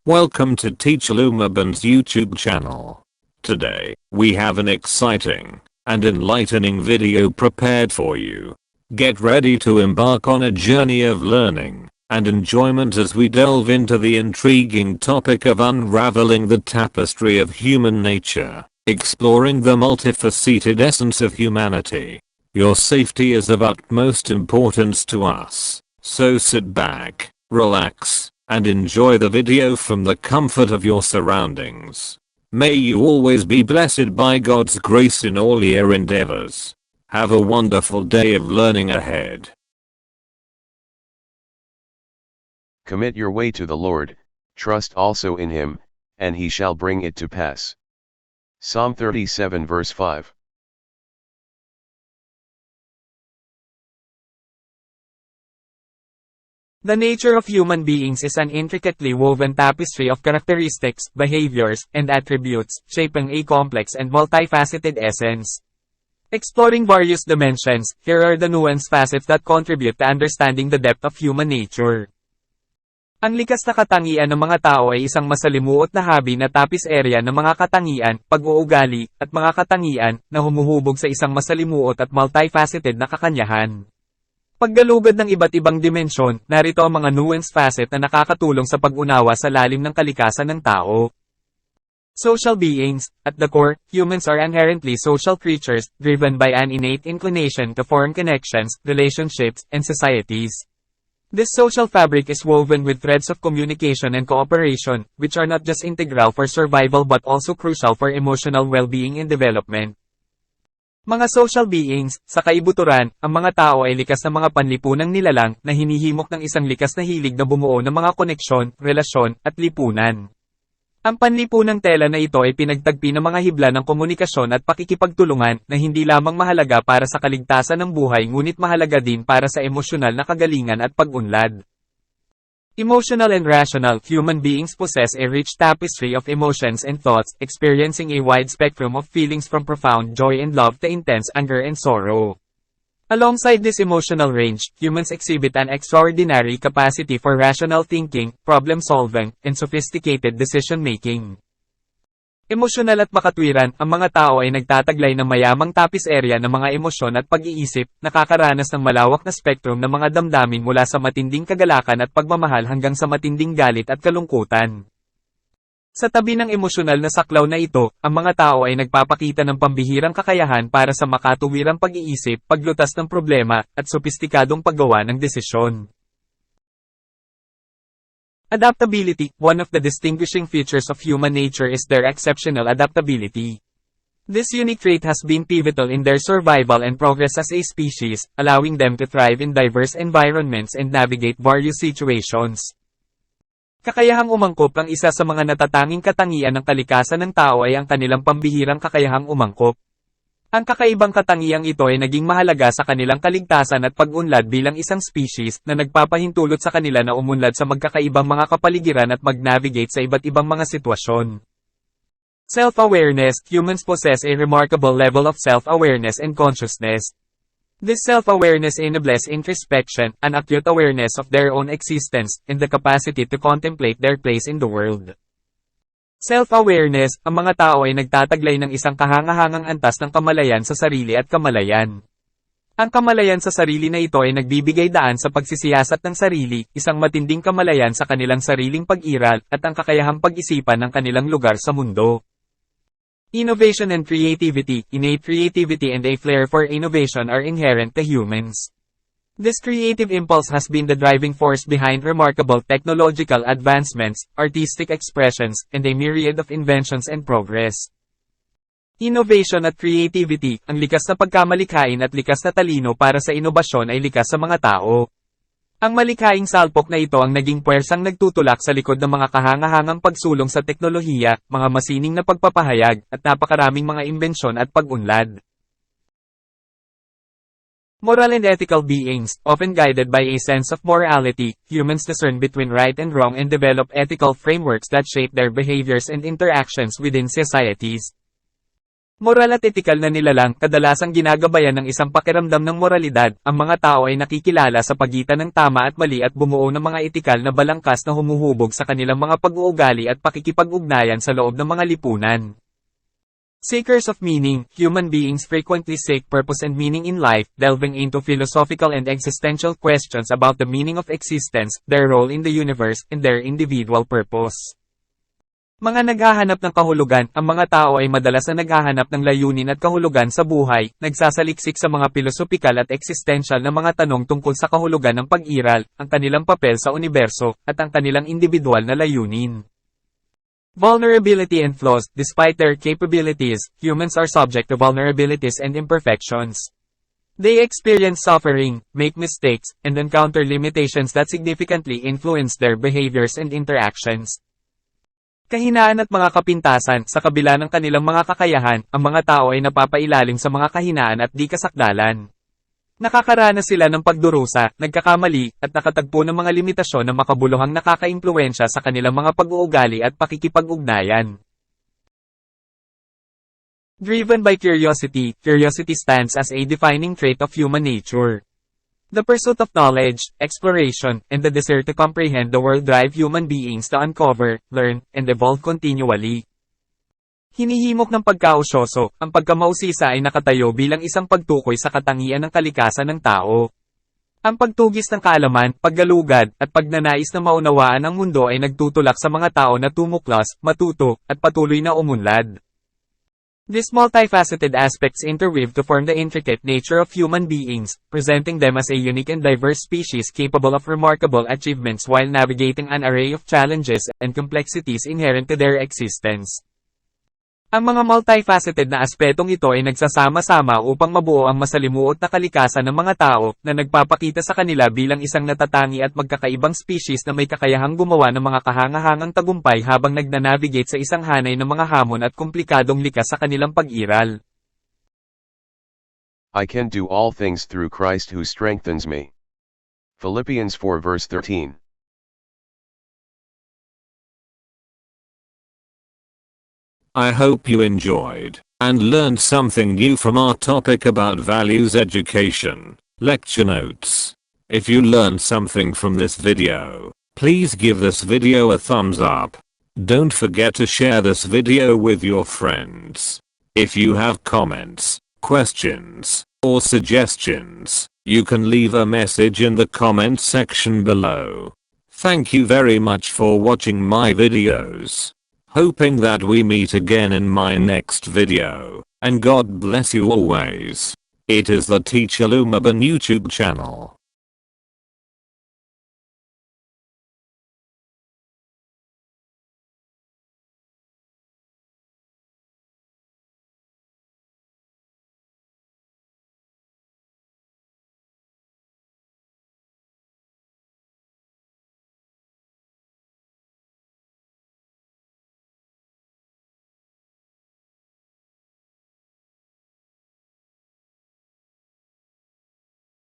Welcome to Teacher Lumaban's YouTube channel. Today, we have an exciting and enlightening video prepared for you. Get ready to embark on a journey of learning and enjoyment as we delve into the intriguing topic of unraveling the tapestry of human nature, exploring the multifaceted essence of humanity. Your safety is of utmost importance to us, so sit back, relax, and enjoy the video from the comfort of your surroundings. May you always be blessed by God's grace in all your endeavors. Have a wonderful day of learning ahead. Commit your way to the Lord, trust also in him, and he shall bring it to pass. Psalm 37 verse 5. The nature of human beings is an intricately woven tapestry of characteristics, behaviors, and attributes, shaping a complex and multifaceted essence. Exploring various dimensions, here are the nuanced facets that contribute to understanding the depth of human nature. Ang likas na katangian ng mga tao ay isang masalimuot na habi na tapiserya ng mga katangian, pag-uugali, at mga katangian na humuhubog sa isang masalimuot at multifaceted na kakanyahan. Paggalugad ng iba't ibang dimensyon, narito ang mga nuanced facet na nakakatulong sa pag-unawa sa lalim ng kalikasan ng tao. Social beings. At the core, humans are inherently social creatures, driven by an innate inclination to form connections, relationships, and societies. This social fabric is woven with threads of communication and cooperation, which are not just integral for survival but also crucial for emotional well-being and development. Mga social beings, sa kaibuturan, ang mga tao ay likas na mga panlipunang nilalang na hinihimok ng isang likas na hilig na bumuo ng mga koneksyon, relasyon, at lipunan. Ang panlipunang tela na ito ay pinagtagpi ng mga hibla ng komunikasyon at pakikipagtulungan na hindi lamang mahalaga para sa kaligtasan ng buhay ngunit mahalaga din para sa emosyonal na kagalingan at pag-unlad. Emotional and rational, human beings possess a rich tapestry of emotions and thoughts, experiencing a wide spectrum of feelings from profound joy and love to intense anger and sorrow. Alongside this emotional range, humans exhibit an extraordinary capacity for rational thinking, problem-solving, and sophisticated decision-making. Emosyonal at makatwiran, ang mga tao ay nagtataglay ng mayamang tapiserya ng mga emosyon at pag-iisip, nakakaranas ng malawak na spektrum ng mga damdamin mula sa matinding kagalakan at pagmamahal hanggang sa matinding galit at kalungkutan. Sa tabi ng emosyonal na saklaw na ito, ang mga tao ay nagpapakita ng pambihirang kakayahan para sa makatuwirang pag-iisip, paglutas ng problema, at sopistikadong paggawa ng desisyon. Adaptability. One of the distinguishing features of human nature is their exceptional adaptability. This unique trait has been pivotal in their survival and progress as a species, allowing them to thrive in diverse environments and navigate various situations. Kakayahang umangkop. Ang isa sa mga natatanging katangian ng kalikasan ng tao ay ang kanilang pambihirang kakayahang umangkop. Ang kakaibang katangiang ito ay naging mahalaga sa kanilang kaligtasan at pag-unlad bilang isang species na nagpapahintulot sa kanila na umunlad sa magkakaibang mga kapaligiran at mag-navigate sa iba't ibang mga sitwasyon. Self-awareness. Humans possess a remarkable level of self-awareness and consciousness. This self-awareness enables introspection, an acute awareness of their own existence, and the capacity to contemplate their place in the world. Self-awareness, ang mga tao ay nagtataglay ng isang kahangahangang antas ng kamalayan sa sarili at kamalayan. Ang kamalayan sa sarili na ito ay nagbibigay daan sa pagsisiyasat ng sarili, isang matinding kamalayan sa kanilang sariling pag-iral, at ang kakayahang pag-isipan ng kanilang lugar sa mundo. Innovation and creativity. Innate creativity and a flair for innovation are inherent to humans. This creative impulse has been the driving force behind remarkable technological advancements, artistic expressions, and a myriad of inventions and progress. Innovation at creativity, ang likas na pagkamalikhain at likas na talino para sa inobasyon ay likas sa mga tao. Ang malikhaing salpok na ito ang naging puwersang nagtutulak sa likod ng mga kahangahangang pagsulong sa teknolohiya, mga masining na pagpapahayag, at napakaraming mga imbensyon at pag-unlad. Moral and ethical beings, often guided by a sense of morality, humans discern between right and wrong and develop ethical frameworks that shape their behaviors and interactions within societies. Moral at etikal na nilalang kadalasang ginagabayan ng isang pakiramdam ng moralidad. Ang mga tao ay nakikilala sa pagitan ng tama at mali at bumuo ng mga etikal na balangkas na humuhubog sa kanilang mga pag-uugali at pakikipag-ugnayan sa loob ng mga lipunan. Seekers of meaning, human beings frequently seek purpose and meaning in life, delving into philosophical and existential questions about the meaning of existence, their role in the universe, and their individual purpose. Mga naghahanap ng kahulugan, ang mga tao ay madalas na naghahanap ng layunin at kahulugan sa buhay, nagsasaliksik sa mga pilosopikal at existential na mga tanong tungkol sa kahulugan ng pag-iral, ang kanilang papel sa universo, at ang kanilang individual na layunin. Vulnerability and flaws. Despite their capabilities, humans are subject to vulnerabilities and imperfections. They experience suffering, make mistakes, and encounter limitations that significantly influence their behaviors and interactions. Kahinaan at mga kapintasan. Sa kabila ng kanilang mga kakayahan, ang mga tao ay napapailalim sa mga kahinaan at di kasakdalan. Nakakaranas sila ng pagdurusa, nagkakamali, at nakatagpo ng mga limitasyon na makabuluhang nakakaimpluwensya sa kanilang mga pag-uugali at pakikipag-ugnayan. Driven by curiosity, curiosity stands as a defining trait of human nature. The pursuit of knowledge, exploration, and the desire to comprehend the world drive human beings to uncover, learn, and evolve continually. Hinihimok ng pagkausyoso, ang pagkamausisa ay nakatayo bilang isang pagtukoy sa katangian ng kalikasan ng tao. Ang pagtugis ng kaalaman, paggalugad, at pagnanais na maunawaan ang mundo ay nagtutulak sa mga tao na tumuklas, matuto, at patuloy na umunlad. These multifaceted aspects interweave to form the intricate nature of human beings, presenting them as a unique and diverse species capable of remarkable achievements while navigating an array of challenges and complexities inherent to their existence. Ang mga multifaceted na aspetong ito ay nagsasama-sama upang mabuo ang masalimuot na kalikasan ng mga tao, na nagpapakita sa kanila bilang isang natatangi at magkakaibang species na may kakayahang gumawa ng mga kahangahangang tagumpay habang nagnanavigate sa isang hanay ng mga hamon at komplikadong likas sa kanilang pag-iral. I can do all things through Christ who strengthens me. Philippians 4 verse 13. I hope you enjoyed and learned something new from our topic about values education, lecture notes. If you learned something from this video, please give this video a thumbs up. Don't forget to share this video with your friends. If you have comments, questions, or suggestions, you can leave a message in the comment section below. Thank you very much for watching my videos. Hoping that we meet again in my next video, and God bless you always. It is the Teacher Lumaban YouTube channel.